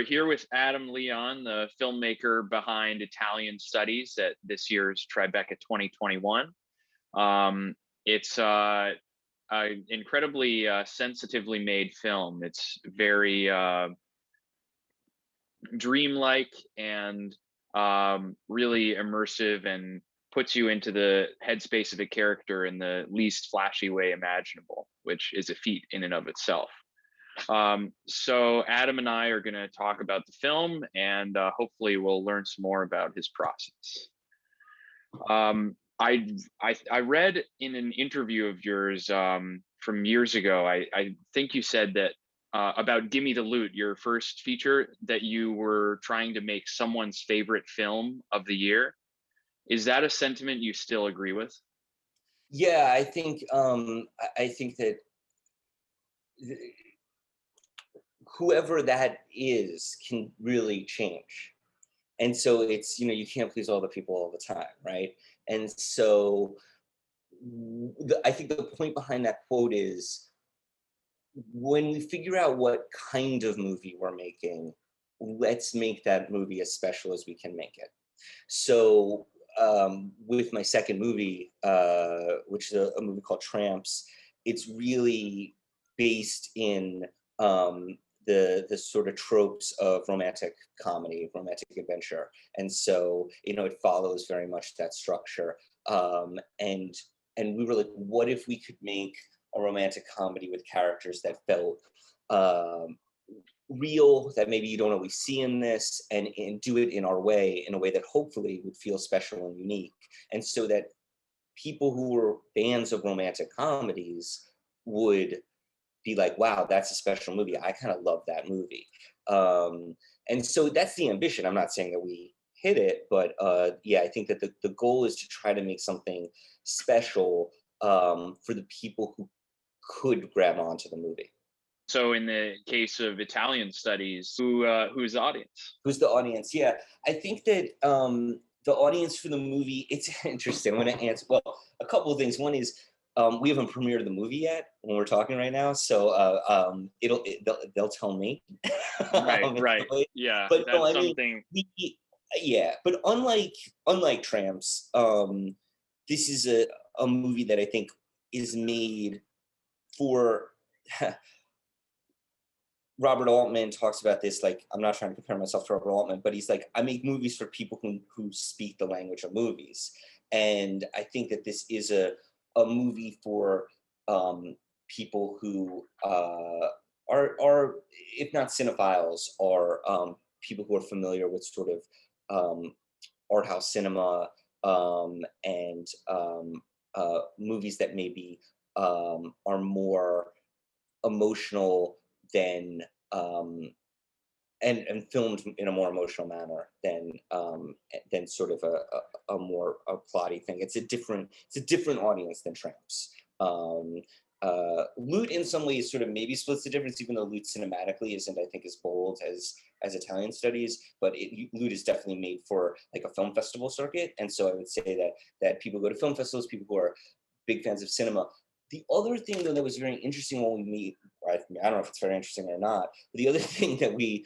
here with Adam Leon, the filmmaker behind Italian Studies at this year's Tribeca 2021. It's an incredibly sensitively made film. It's very dreamlike and really immersive, and puts you into the headspace of a character in the least flashy way imaginable, which is a feat in and of itself. So Adam and I are going to talk about the film, and hopefully we'll learn some more about his process. I read in an interview of yours from years ago, I think you said that about Gimme the Loot, your first feature, that you were trying to make someone's favorite film of the year. Is that a sentiment you still agree with? Yeah, I think that whoever that is can really change. And so it's, you can't please all the people all the time, right? And so I think the point behind that quote is, when we figure out what kind of movie we're making, let's make that movie as special as we can make it. So with my second movie, which is a movie called Tramps, it's really based in the sort of tropes of romantic comedy, romantic adventure. And so, it follows very much that structure. And we were like, what if we could make a romantic comedy with characters that felt real, that maybe you don't always see in this, and do it in our way, in a way that hopefully would feel special and unique. And so that people who were fans of romantic comedies would be like, wow, that's a special movie. I kind of love that movie. And so that's the ambition. I'm not saying that we hit it, but yeah, I think that the goal is to try to make something special for the people who could grab onto the movie. So in the case of Italian Studies, who's the audience? Who's the audience? Yeah, I think that the audience for the movie, it's interesting. I'm going to answer, well, a couple of things. One is, we haven't premiered the movie yet when we're talking right now, so they'll tell me. Right. Yeah, but that's no, something. Yeah, but unlike Tramps, this is a movie that I think is made for. Robert Altman talks about this, like, I'm not trying to compare myself to Robert Altman, but he's like, I make movies for people who speak the language of movies. And I think that this is a movie for people who are, if not cinephiles, are people who are familiar with sort of art house cinema, and movies that maybe are more emotional than and filmed in a more emotional manner than sort of a more plotty thing. It's a different audience than Tramps. Loot in some ways sort of maybe splits the difference, even though Loot cinematically isn't, I think, as bold as Italian Studies, but Loot is definitely made for like a film festival circuit. And so I would say that people go to film festivals, people who are big fans of cinema. The other thing, though, that was very interesting when we meet, I don't know if it's very interesting or not, but the other thing that we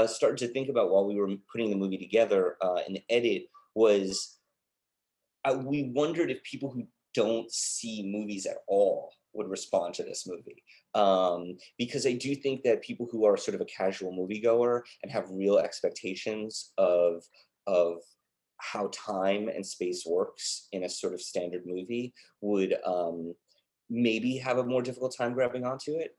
started to think about while we were putting the movie together in the edit was, we wondered if people who don't see movies at all would respond to this movie. Because I do think that people who are sort of a casual moviegoer and have real expectations of how time and space works in a sort of standard movie would maybe have a more difficult time grabbing onto it.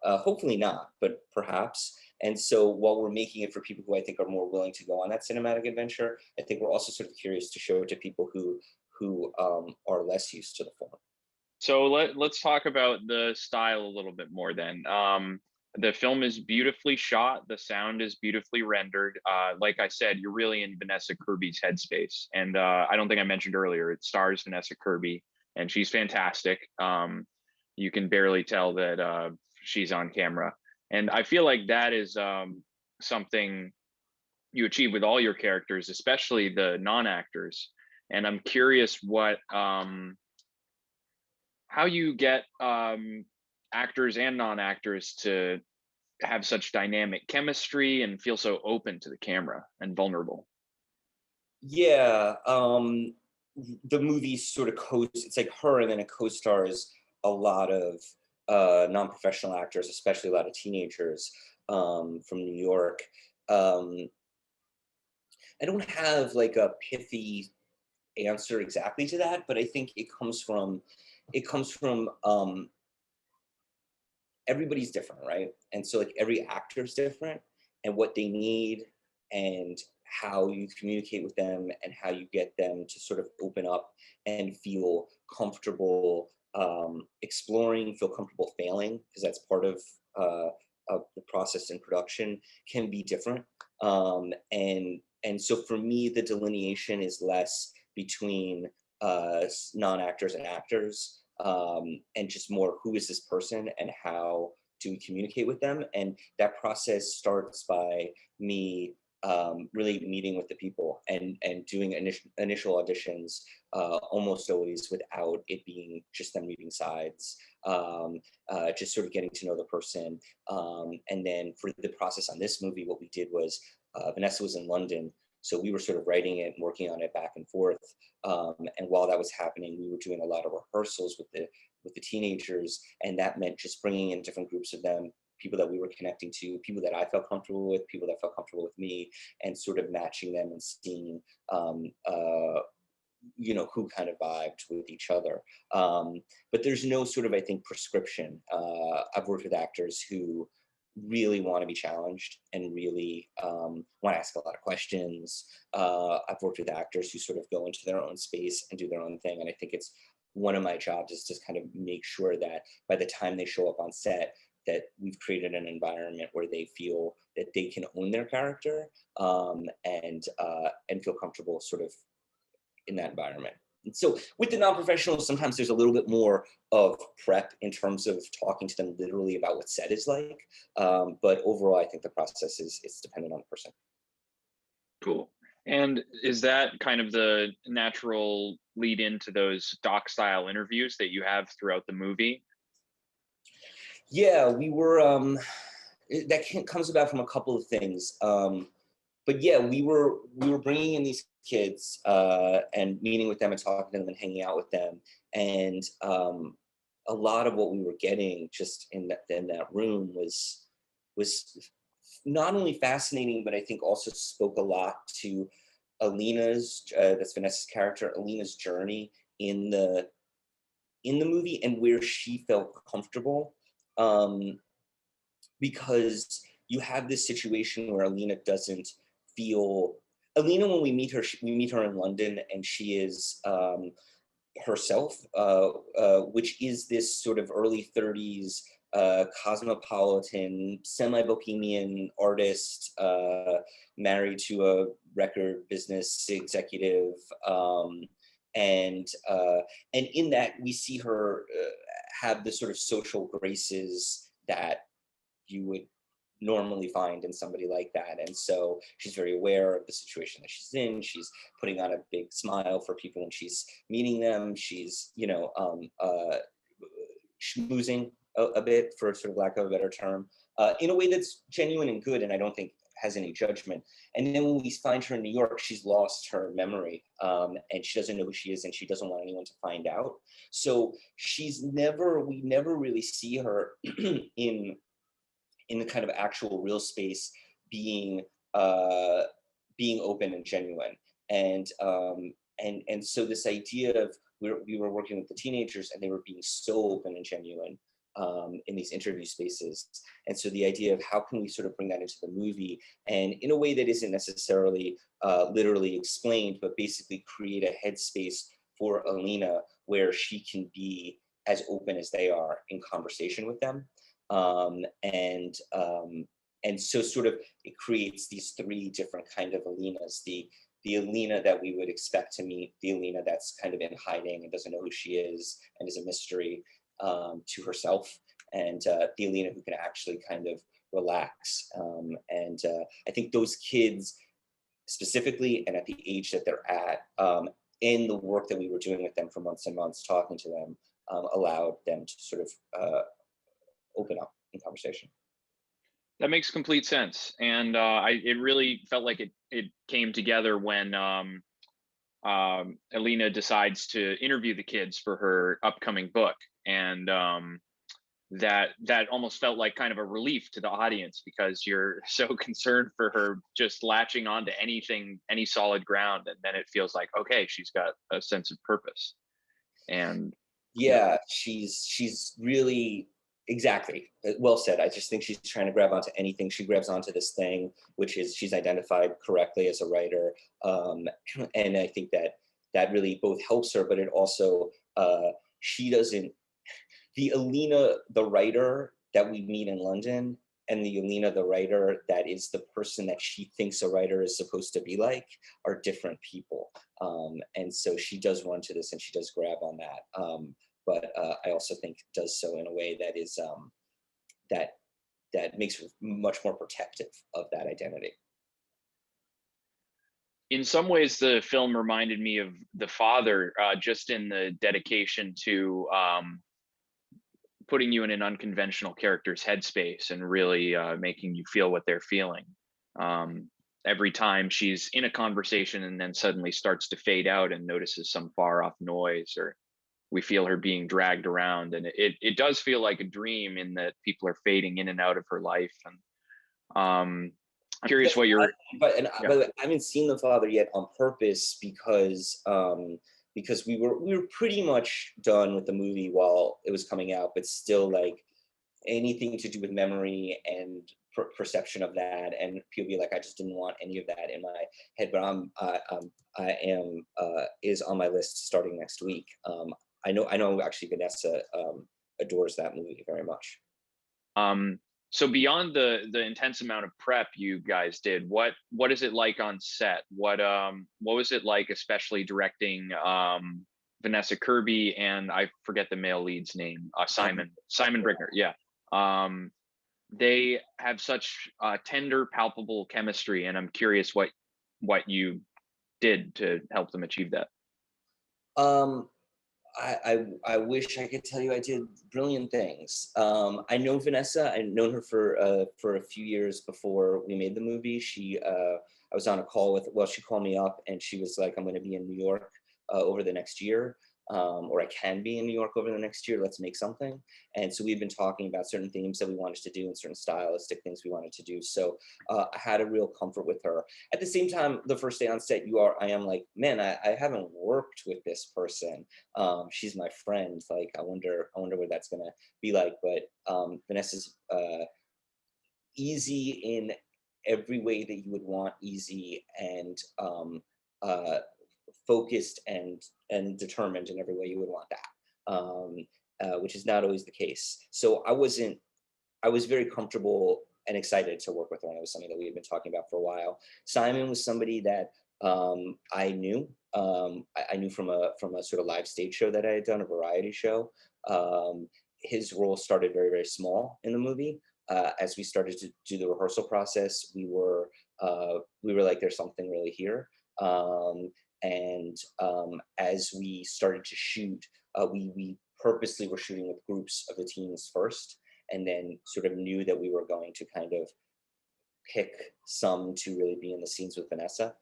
Hopefully not, but perhaps. And so while we're making it for people who I think are more willing to go on that cinematic adventure, I think we're also sort of curious to show it to people who are less used to the form. So let's talk about the style a little bit more then. The film is beautifully shot. The sound is beautifully rendered. Like I said, you're really in Vanessa Kirby's headspace. And I don't think I mentioned earlier, it stars Vanessa Kirby, and she's fantastic. You can barely tell that she's on camera. And I feel like that is something you achieve with all your characters, especially the non-actors. And I'm curious what how you get actors and non-actors to have such dynamic chemistry and feel so open to the camera and vulnerable. Yeah, the movie sort of it's like her, and then it co-stars a lot of non-professional actors, especially a lot of teenagers from New York. Um, I don't have like a pithy answer exactly to that, but I think it comes from everybody's different, right? And so like every actor's different, and what they need, and how you communicate with them, and how you get them to sort of open up and feel comfortable exploring, feel comfortable failing, because that's part of the process in production, can be different. And so for me, the delineation is less between non-actors and actors, and just more who is this person and how do we communicate with them. And that process starts by me really meeting with the people, and doing initial auditions, almost always without it being just them reading sides, just sort of getting to know the person. And then for the process on this movie, what we did was Vanessa was in London, so we were sort of writing it and working on it back and forth. And while that was happening, we were doing a lot of rehearsals with the teenagers, and that meant just bringing in different groups of them, people that we were connecting to, people that I felt comfortable with, people that felt comfortable with me, and sort of matching them and seeing, who kind of vibed with each other. But there's no sort of, I think, prescription. I've worked with actors who really want to be challenged and really want to ask a lot of questions. I've worked with actors who sort of go into their own space and do their own thing. And I think it's one of my jobs is to kind of make sure that by the time they show up on set, that we've created an environment where they feel that they can own their character, and feel comfortable sort of in that environment. And so with the non-professionals, sometimes there's a little bit more of prep in terms of talking to them literally about what set is like. But overall, I think the process is dependent on the person. Cool. And is that kind of the natural lead into those doc style interviews that you have throughout the movie? Yeah, we were, comes about from a couple of things. But yeah, we were bringing in these kids, and meeting with them and talking to them and hanging out with them. And a lot of what we were getting just in that room was not only fascinating, but I think also spoke a lot to Alina's, that's Vanessa's character, Alina's journey in the movie, and where she felt comfortable. Because you have this situation where Alina doesn't feel, Alina, when we meet her in London, and she is herself, which is this sort of early 30s cosmopolitan, semi-bohemian artist, married to a record business executive. And in that, we see her have the sort of social graces that you would normally find in somebody like that. And so she's very aware of the situation that she's in. She's putting on a big smile for people when she's meeting them. She's, schmoozing a bit, for sort of lack of a better term, in a way that's genuine and good, and I don't think has any judgment. And then when we find her in New York, she's lost her memory, and she doesn't know who she is, and she doesn't want anyone to find out. So we never really see her in the kind of actual real space being open and genuine. And so this idea of we were working with the teenagers, and they were being so open and genuine in these interview spaces. And so the idea of how can we sort of bring that into the movie, and in a way that isn't necessarily literally explained, but basically create a headspace for Alina where she can be as open as they are in conversation with them. And so sort of it creates these three different kind of Alinas, the Alina that we would expect to meet, the Alina that's kind of in hiding and doesn't know who she is and is a mystery to herself, and the Alina who can actually kind of relax. And I think those kids specifically, and at the age that they're at, in the work that we were doing with them for months and months, talking to them, allowed them to sort of open up in conversation. That makes complete sense, and it really felt like it came together when Alina decides to interview the kids for her upcoming book, and that almost felt like kind of a relief to the audience because you're so concerned for her just latching on to anything, any solid ground, and then it feels like, okay, she's got a sense of purpose. And yeah. Yeah, she's really exactly well said. I just think she's trying to grab onto anything. She grabs onto this thing, which is she's identified correctly as a writer, and I think that that really both helps her, but it also she doesn't. The Alina, the writer that we meet in London, and the Alina, the writer that is the person that she thinks a writer is supposed to be like, are different people. And so she does run to this and she does grab on that. But I also think does so in a way that is that that makes her much more protective of that identity. In some ways, the film reminded me of The Father, just in the dedication to putting you in an unconventional character's headspace and really making you feel what they're feeling. Um, every time she's in a conversation and then suddenly starts to fade out and notices some far off noise, or we feel her being dragged around, and it does feel like a dream in that people are fading in and out of her life. And I'm curious what your By yeah. the way, I haven't seen The Father yet on purpose because we were pretty much done with the movie while it was coming out, but still like anything to do with memory and perception of that, and people be like, I just didn't want any of that in my head. But I am is on my list starting next week. I know actually Vanessa adores that movie very much. Um, so beyond the intense amount of prep you guys did, what is it like on set? What was it like, especially directing Vanessa Kirby and I forget the male lead's name, Simon Brickner. Yeah. They have such tender, palpable chemistry, and I'm curious what you did to help them achieve that. Um, I wish I could tell you I did brilliant things. I know Vanessa. I've known her for a few years before we made the movie. I was on a call with. Well, she called me up and she was like, "I'm going to be in New York over the next year, or I can be in New York over the next year. Let's make something." And so we've been talking about certain themes that we wanted to do and certain stylistic things we wanted to do. So I had a real comfort with her. At the same time, the first day on set, I am like, man, I haven't worked with this person. She's my friend. Like, I wonder what that's gonna be like. But Vanessa's easy in every way that you would want easy, and uh, focused and determined in every way you would want that, which is not always the case. So I was very comfortable and excited to work with her, and it was something that we had been talking about for a while. Simon was somebody that I knew. I knew from a sort of live stage show that I had done, a variety show. His role started very, very small in the movie. As we started to do the rehearsal process, we were like, there's something really here. And as we started to shoot, we purposely were shooting with groups of the teams first, and then sort of knew that we were going to kind of pick some to really be in the scenes with Vanessa.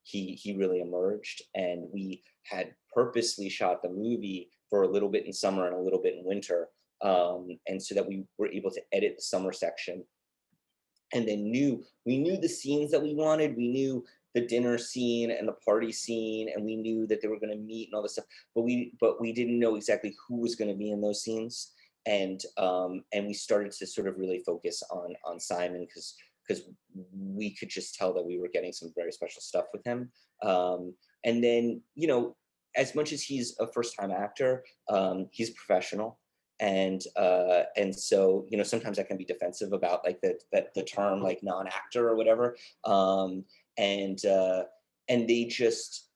He really emerged, and we had purposely shot the movie for a little bit in summer and a little bit in winter, and so that we were able to edit the summer section, and then we knew the scenes that we wanted. We knew the dinner scene and the party scene, and we knew that they were going to meet and all this stuff, but we didn't know exactly who was going to be in those scenes. And we started to sort of really focus on Simon, because we could just tell that we were getting some very special stuff with him. And then, as much as he's a first-time actor, he's professional. And so, sometimes I can be defensive about like the term like non-actor or whatever. And they just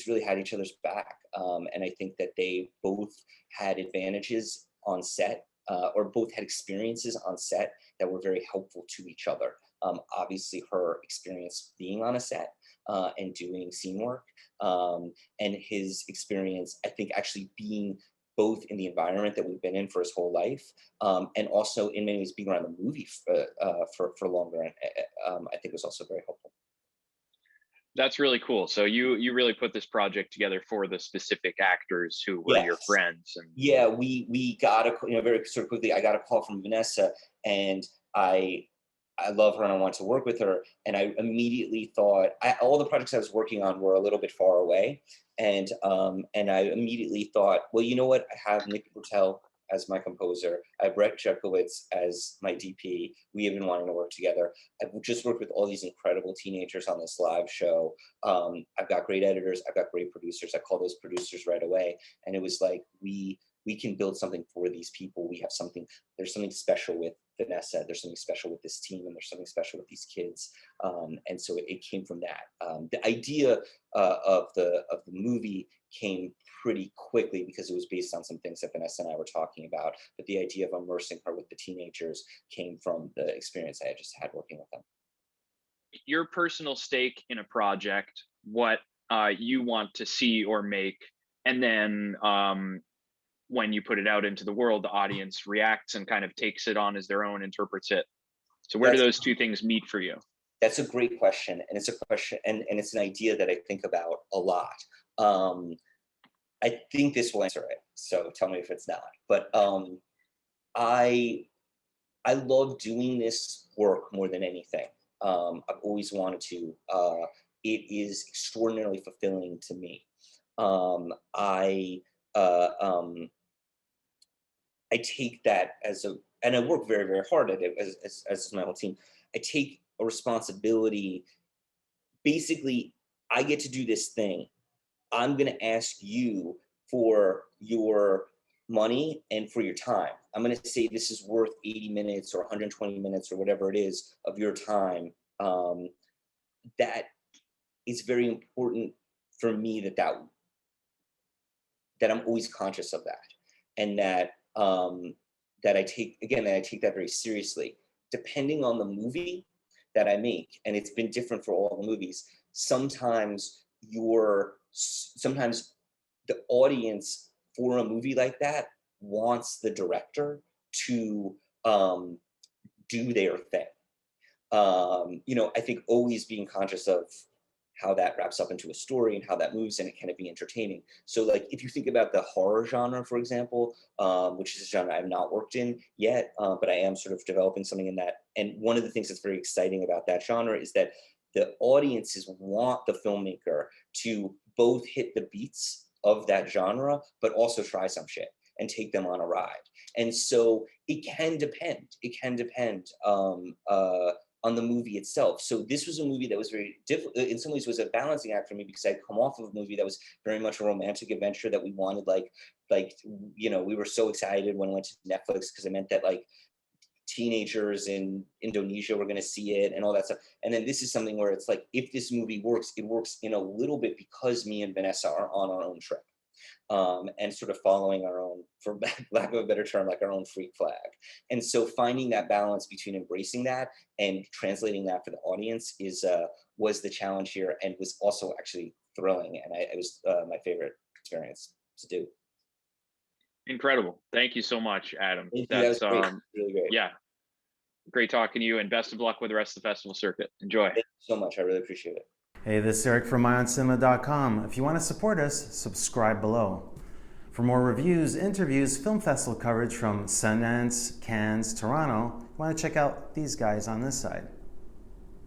really had each other's back. And I think that they both had advantages on set, or both had experiences on set that were very helpful to each other. Obviously, her experience being on a set and doing scene work, and his experience, I think, actually being both in the environment that we've been in for his whole life, and also in many ways being around the movie for longer. And I think was also very helpful. That's really cool. So you really put this project together for the specific actors who were your Yes. friends. And Yeah, we got a, very sort of quickly. I got a call from Vanessa, and I love her and I want to work with her. And I immediately thought all the projects I was working on were a little bit far away, and I immediately thought, well, you know what? I have Nick Bertel as my composer. I have Brett Chekowitz as my DP. We have been wanting to work together. I've just worked with all these incredible teenagers on this live show. I've got great editors. I've got great producers. I called those producers right away, and it was like we can build something for these people. We have something. There's something special with Vanessa. There's something special with this team, and there's something special with these kids. And so it came from that. The idea of the movie came pretty quickly because it was based on some things that Vanessa and I were talking about. But the idea of immersing her with the teenagers came from the experience I had just had working with them. your personal stake in a project, what you want to see or make, and then when you put it out into the world, the audience reacts and kind of takes it on as their own, interprets it. So where do those two things meet for you? That's a great question. And it's a question, and it's an idea that I think about a lot. I think this will answer it. So tell me if it's not. But I love doing this work more than anything. I've always wanted to. It is extraordinarily fulfilling to me. I take that as and I work very, very hard at it as my whole team. I take a responsibility. Basically, I get to do this thing. I'm going to ask you for your money and for your time. I'm going to say this is worth 80 minutes or 120 minutes or whatever it is of your time. That is very important for me that I'm always conscious of that, and that that I take that very seriously. Depending on the movie that I make, and it's been different for all the movies. Sometimes the audience for a movie like that wants the director to do their thing. I think always being conscious of how that wraps up into a story and how that moves, and it can be entertaining. So like if you think about the horror genre, for example, which is a genre I've not worked in yet, but I am sort of developing something in that. And one of the things that's very exciting about that genre is that the audiences want the filmmaker to both hit the beats of that genre, but also try some shit and take them on a ride. And so it can depend. It can depend on the movie itself. So this was a movie that was very difficult. In some ways, was a balancing act for me because I'd come off of a movie that was very much a romantic adventure that we wanted, we were so excited when it went to Netflix because it meant that like teenagers in Indonesia were going to see it and all that stuff. And then this is something where it's like, if this movie works, it works in a little bit because me and Vanessa are on our own trip. And sort of following our own, for lack of a better term, like our own freak flag. And so finding that balance between embracing that and translating that for the audience was the challenge here, and was also actually thrilling. And it was my favorite experience to do. Incredible. Thank you so much, Adam. That was great. Really great. Yeah. Great talking to you, and best of luck with the rest of the festival circuit. Enjoy. Thank you so much. I really appreciate it. Hey, this is Eric from IONCINEMA.com. If you want to support us, subscribe below. For more reviews, interviews, film festival coverage from Sundance, Cannes, Toronto, you want to check out these guys on this side.